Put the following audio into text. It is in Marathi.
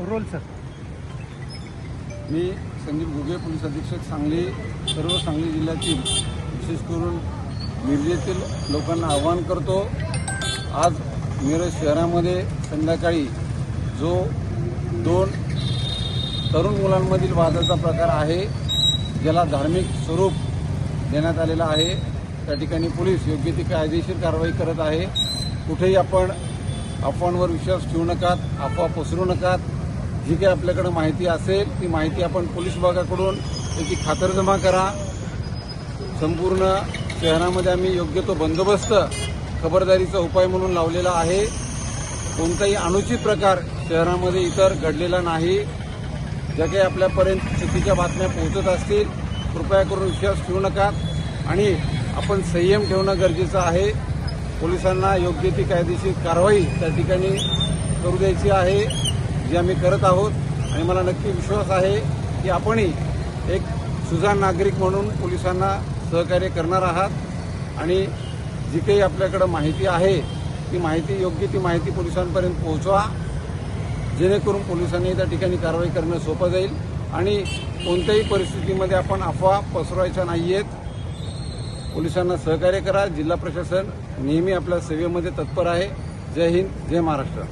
Role sir. मी संदीप घुगे, पोलीस अधीक्षक सांगली. सर्व सांगली जिल्ह्यातील विशेष करून मिरजेतील लोकांना आवाहन करतो. आज मिरज शहरामध्ये संध्याकाळी जो 2 तरुण मुलांमधील वादाचा प्रकार आहे, ज्याला धार्मिक स्वरूप देण्यात आलेला आहे, त्या ठिकाणी पोलीस योग्य ती कायदेशीर कारवाई करत आहे. कुठेही आपण अफवांवर विश्वास ठेवू नका, अफवा पसरू नका. जी काही आपल्याकडे माहिती असेल ती माहिती आपण पोलीस विभागाकडून त्याची खातरजमा करा. संपूर्ण शहरामध्ये आम्ही योग्य तो बंदोबस्त खबरदारीचा उपाय म्हणून लावलेला आहे. कोणताही अनुचित प्रकार शहरामध्ये इतर घडलेला नाही. ज्या काही आपल्यापर्यंत चुकीच्या बातम्या पोहोचत असतील कृपया करून विश्वास ठेवू नका आणि आपण संयम ठेवणं गरजेचं आहे. पोलिसांना योग्य ती कायदेशीर कारवाई त्या ठिकाणी करू द्यायची आहे, जी आम्ही करत आहोत. आणि मला नक्की विश्वास आहे की आपणही एक सुजाण नागरिक म्हणून पोलिसांना सहकार्य करणार आहात आणि जी काही आपल्याकडं माहिती आहे ती माहिती योग्य ती माहिती पोलिसांपर्यंत पोहोचवा, जेणेकरून पोलिसांनी त्या ठिकाणी कारवाई करणं सोपं जाईल. आणि कोणत्याही परिस्थितीमध्ये आपण अफवा पसरवायच्या नाही आहेत. पोलिसांना सहकार्य करा. जिल्हा प्रशासन नेहमी आपल्या सेवेमध्ये तत्पर आहे. जय हिंद, जय महाराष्ट्र.